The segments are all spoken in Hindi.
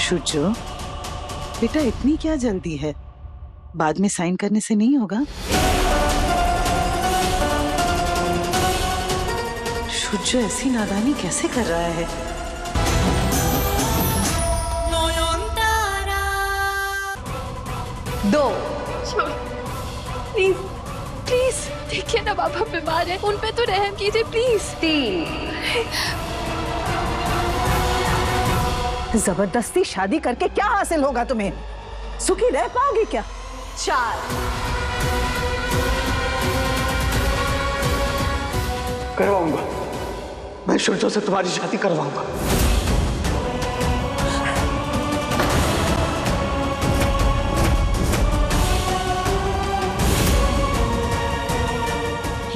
शुचो, बेटा इतनी क्या जल्दी है? बाद में साइन करने से नहीं होगा? शुचो ऐसी नादानी कैसे कर रहा है? दो। प्लीज प्लीज, देखिए ना पापा बीमार है, उन पे तो रहम कीजिए प्लीज। तीन। जबरदस्ती शादी करके क्या हासिल होगा तुम्हें? सुखी रह पाओगी क्या? चार। करवाऊंगा, मैं शुचो से तुम्हारी शादी करवाऊंगा।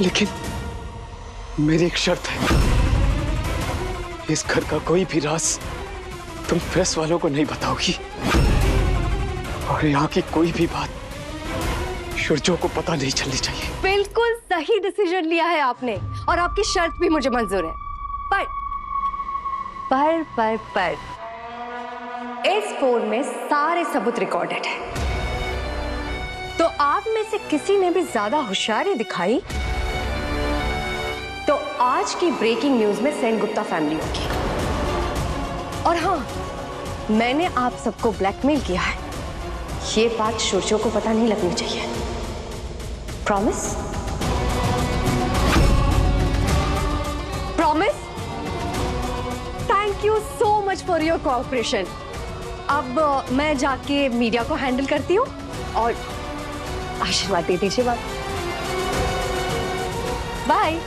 लेकिन मेरी एक शर्त है, इस घर का कोई भी राज तुम प्रेस वालों को नहीं बताओगी, और यहाँ की कोई भी बात शुचो को पता नहीं चलनी चाहिए। बिल्कुल सही डिसीजन लिया है आपने, और आपकी शर्त भी मुझे मंजूर है। पर इस फोन में सारे सबूत रिकॉर्डेड है, तो आप में से किसी ने भी ज्यादा होशियारी दिखाई तो आज की ब्रेकिंग न्यूज में सेन गुप्ता फैमिली होगी। और हाँ, मैंने आप सबको ब्लैकमेल किया है, ये बात शुचो को पता नहीं लगनी चाहिए। Promise? Promise? Thank you so much for your cooperation. अब मैं जाके मीडिया को हैंडल करती हूँ, और आशीर्वाद दे दीजिए। बाय।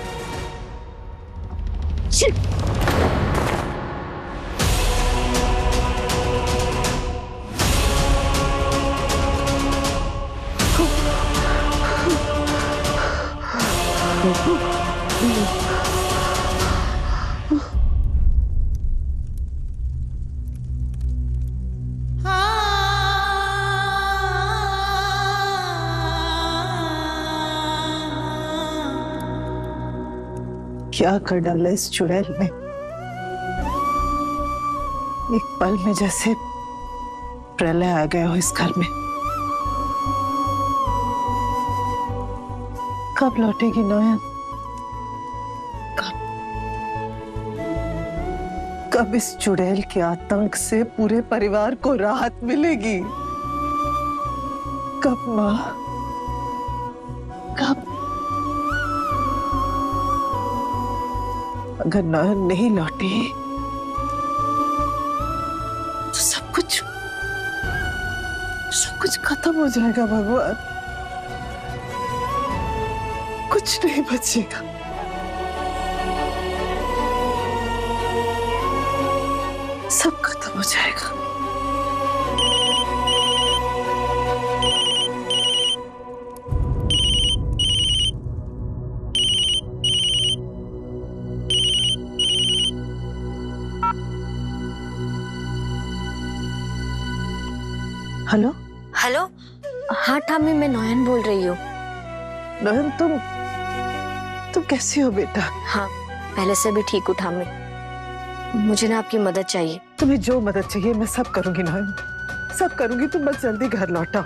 क्या कर डाला इस चुड़ैल में? एक पल में जैसे प्रलय आ गया हो इस घर में। कब लौटेगी नयन? कब इस चुड़ैल के आतंक से पूरे परिवार को राहत मिलेगी? कब माँ? कब? अगर नयन नहीं लौटी तो सब कुछ खत्म हो जाएगा भगवान, कुछ नहीं बचेगा। सब खत्म हो जाएगा। हेलो हेलो, हाँ ठामी, मैं नयन बोल रही हूँ। नयन, तुम कैसी हो बेटा? हाँ, पहले से भी ठीक हूँ ठामी। मुझे ना आपकी मदद चाहिए। तुम्हें जो मदद चाहिए मैं सब करूंगी नयन, सब करूंगी। तुम बस जल्दी घर लौटाओ।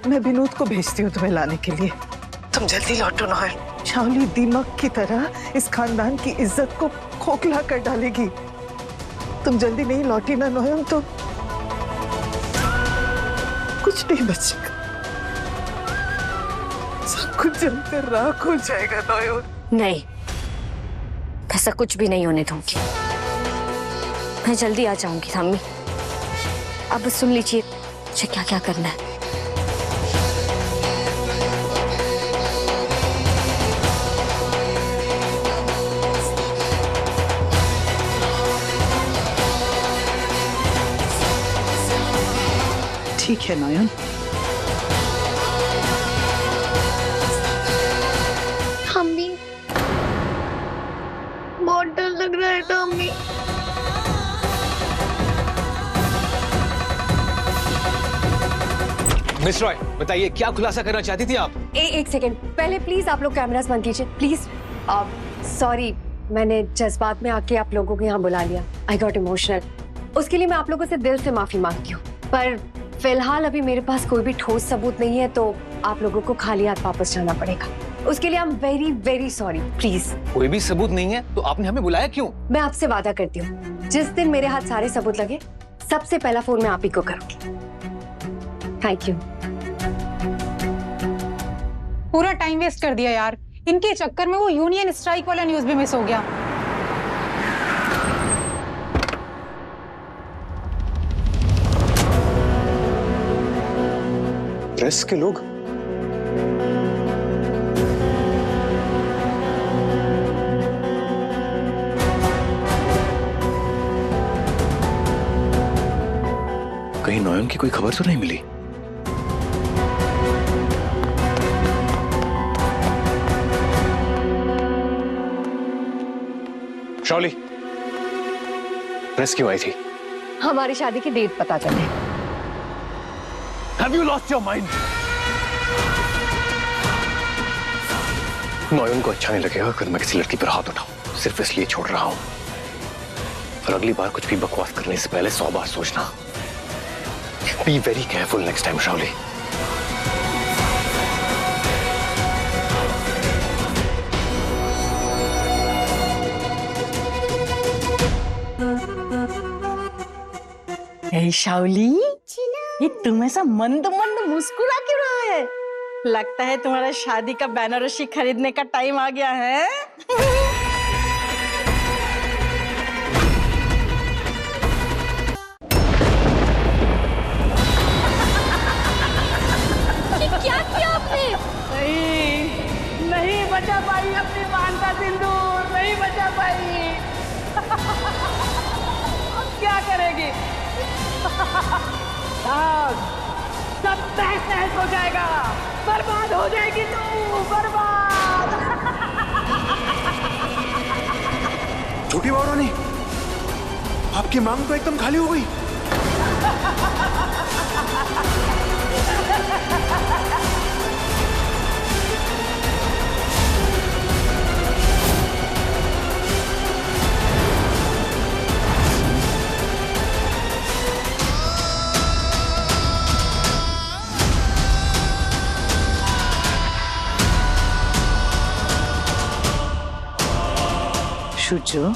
मैं विनोद को भेजती हूँ तुम्हें लाने के लिए। तुम जल्दी लौटो नयन। शावली दीमक की तरह इस खानदान की इज्जत को खोखला कर डालेगी। तुम जल्दी नहीं लौटी ना नयन तो कुछ नहीं बचेगा, सब कुछ जलकर राख हो जाएगा नयन। नहीं, ऐसा कुछ भी नहीं होने दूंगी। मैं जल्दी आ जाऊंगी ठामी। अब सुन लीजिए मुझे क्या क्या करना है। ठीक है नयन। मम्मी, बहुत डर लग रहा है मम्मी। मिस रॉय, बताइए क्या खुलासा करना चाहती थी आप? एक सेकेंड, पहले प्लीज आप लोग कैमरास बंद कीजिए प्लीज। सॉरी, मैंने जज्बात में आके आप लोगों को यहाँ बुला लिया। I got emotional. उसके लिए मैं आप लोगों से दिल से माफी मांगती हूँ, पर फिलहाल अभी मेरे पास कोई भी ठोस सबूत नहीं है, तो आप लोगों को खाली हाथ वापस जाना पड़ेगा। उसके लिए I am very very sorry. Please. कोई भी सबूत नहीं है तो आपने हमें बुलाया क्यों? मैं आपसे वादा करती हूँ, जिस दिन मेरे हाथ सारे सबूत लगे, सबसे पहला फोन मैं आप ही को करूंगी। Thank you. पूरा टाइम वेस्ट कर दिया यार, इनके चक्कर में वो यूनियन स्ट्राइक वाला न्यूज़ भी मिस हो गया। प्रेस के लोग? कहीं नॉयन की कोई खबर तो नहीं मिली? शाओली, प्रेस क्यों आई थी? हमारी शादी की डेट पता चले। Have you lost your mind? नॉयन को अच्छा नहीं लगेगा अगर मैं किसी लड़की पर हाथ उठाऊं, सिर्फ इसलिए छोड़ रहा हूं। और अगली बार कुछ भी बकवास करने से पहले 100 बार सोचना। Be very careful next time, शाओली। शाओली, ये तुम ऐसा मंद मंद मुस्कुरा क्यों रहा है? लगता है तुम्हारा शादी का बनारसी खरीदने का टाइम आ गया है। क्या किया आपने? नहीं बचा पाई अपनी मान का सिंदूर, नहीं बचा पाई। अब क्या करेगी? सब तहस नहस हो जाएगा, बर्बाद हो जाएगी तू, बर्बाद। छोटी महारानी, आपकी मांग तो एकदम खाली हो गई। शुचो,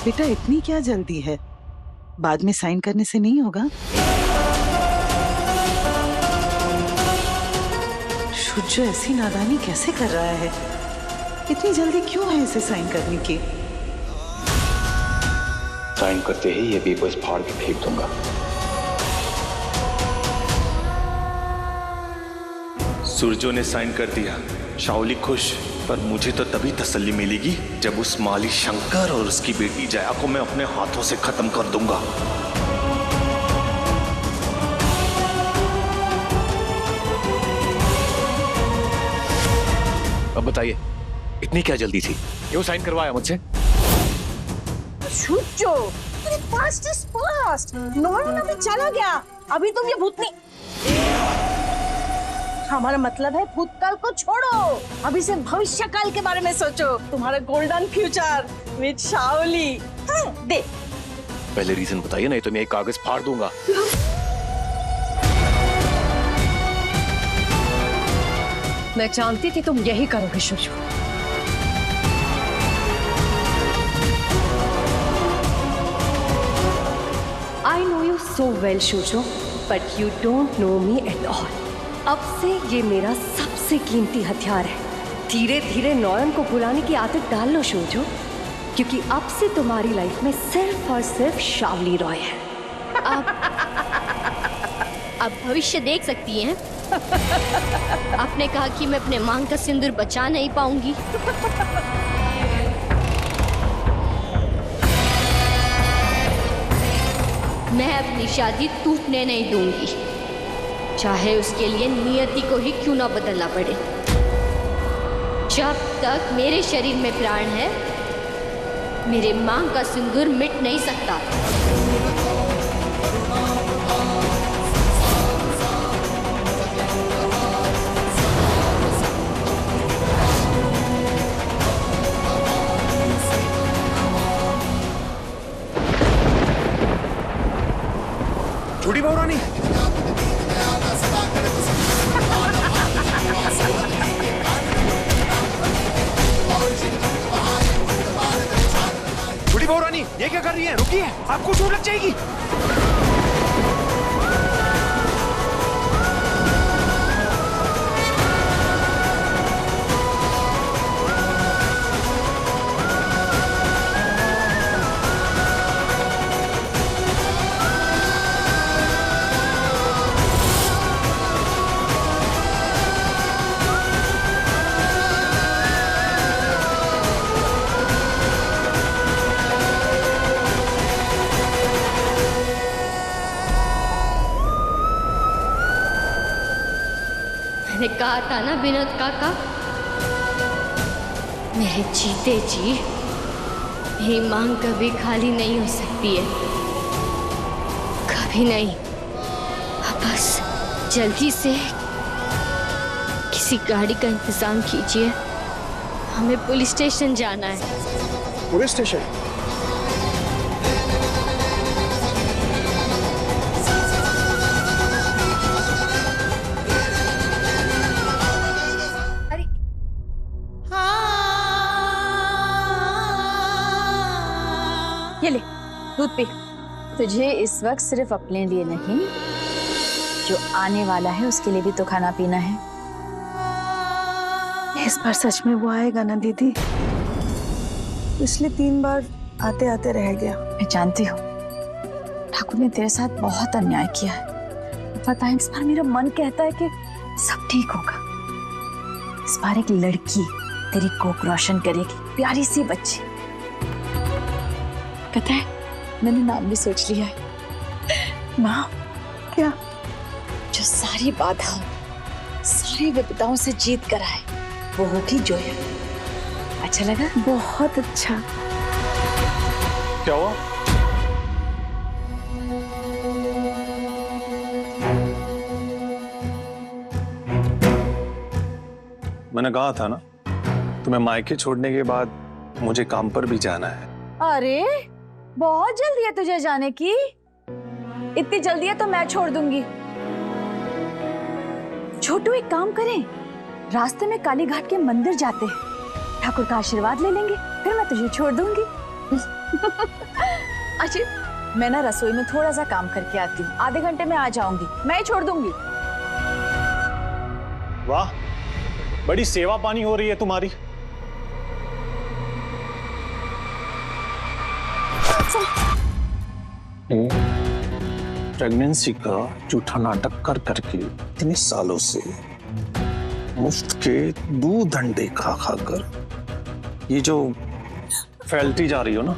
बेटा इतनी क्या जल्दी है? बाद में साइन करने से नहीं होगा? शुचो ऐसी नादानी कैसे कर रहा है? इतनी जल्दी क्यों है इसे साइन करने की? साइन करते ही ये पेपर्स फाड़ के फेंक दूंगा। सूरजो ने साइन कर दिया, शाओली खुश। पर मुझे तो तभी तसल्ली मिलेगी जब उस माली शंकर और उसकी बेटी जया को मैं अपने हाथों से खत्म कर दूंगा। अब बताइए, इतनी क्या जल्दी थी? क्यों साइन करवाया मुझसे? शुचो, पास्ट इज पास्ट। नॉर्मल अभी चला गया, अभी तुम ये भूतनी। हमारा मतलब है भूतकाल को छोड़ो, अभी से भविष्य काल के बारे में सोचो। तुम्हारा गोल्डन फ्यूचर विद शाओली। दे पहले रीजन बताइए, नहीं तो मैं एक कागज फाड़ दूंगा। मैं जानती थी तुम यही करोगे शुचो। I know you so well, शुचो, but you don't know me at all. अब से ये मेरा सबसे कीमती हथियार है। धीरे धीरे नॉयन को बुलाने की आदत डाल लो शुचो, क्योंकि अब से तुम्हारी लाइफ में सिर्फ और सिर्फ शावली रॉय है। आप भविष्य देख सकती हैं। आपने कहा कि मैं अपने मांग का सिंदूर बचा नहीं पाऊंगी। मैं अपनी शादी टूटने नहीं दूंगी, चाहे उसके लिए नियति को ही क्यों ना बदलना पड़े। जब तक मेरे शरीर में प्राण है, मेरे मांग का सिंदूर मिट नहीं सकता। छोटी बहू रानी, छोटी बहू रानी, ये क्या कर रही है? रुकिए, आपको चोट लग जाएगी। मैंने कहा था ना विनोद काका, मेरे जीते जी मेरी मांग कभी खाली नहीं हो सकती है, कभी नहीं। अब बस जल्दी से किसी गाड़ी का इंतजाम कीजिए, हमें पुलिस स्टेशन जाना है। Police station? ये ले दूध पी। तुझे इस वक्त सिर्फ अपने लिए नहीं, जो आने वाला है उसके लिए भी तो खाना पीना है। इस बार सच में वो आएगा ना दीदी? पिछले 3 बार आते आते रह गया। मैं जानती हूँ ठाकुर ने तेरे साथ बहुत अन्याय किया है, पता है। इस बार मेरा मन कहता है कि सब ठीक होगा। इस बार एक लड़की तेरी कोख रोशन करेगी, प्यारी सी बच्ची। पता है मैंने नाम भी सोच लिया है। नाम क्या? जो सारी बाधाओं, सारी विपदाओं से जीत कर आए, वो होगी जोया। अच्छा लगा? बहुत अच्छा। क्या हुआ? मैंने कहा था ना, तुम्हें मायके छोड़ने के बाद मुझे काम पर भी जाना है। अरे बहुत जल्दी है तुझे जाने की। इतनी जल्दी है तो मैं छोड़ दूंगी। छोटू एक काम करें, रास्ते में काली घाट के मंदिर जाते हैं, ठाकुर का आशीर्वाद ले लेंगे, फिर मैं तुझे छोड़ दूंगी। अच्छा मैं ना रसोई में थोड़ा सा काम करके आती हूँ, आधे घंटे में आ जाऊंगी, मैं ही छोड़ दूंगी। वाह, बड़ी सेवा पानी हो रही है तुम्हारी। प्रेगनेंसी का झूठा नाटक कर करके इतने सालों से मुफ्त के दूध अंडे खा खाकर ये जो फैलती जा रही हो ना,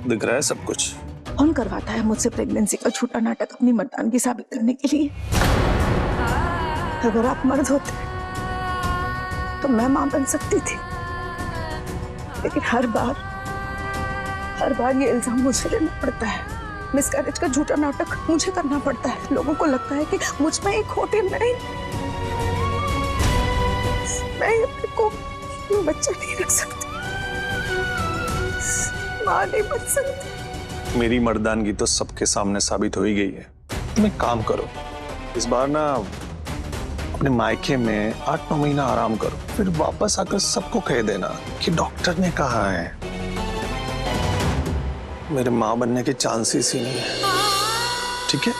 दिख रहा है सब कुछ। कौन करवाता है मुझसे प्रेगनेंसी का झूठा नाटक अपनी मर्दानगी साबित करने के लिए? अगर आप मर्द होते तो मैं मां बन सकती थी, लेकिन हर बार ये इल्जाम मुझे लेना पड़ता है। मिसकैरेज का झूठा नाटक मुझे करना पड़ता है। लोगों को लगता है कि मुझ में एक खोटी नहीं, मैं अपने को बच्चा नहीं रख सकती, मां नहीं बन सकती। मेरी मर्दानगी तो सबके सामने साबित हो ही गई है। तुम एक काम करो, इस बार ना अपने मायके में 8-9 महीना आराम करो, फिर वापस आकर सबको कह देना कि डॉक्टर ने कहा है मेरे मां बनने के चांसेस ही नहीं है। ठीक है?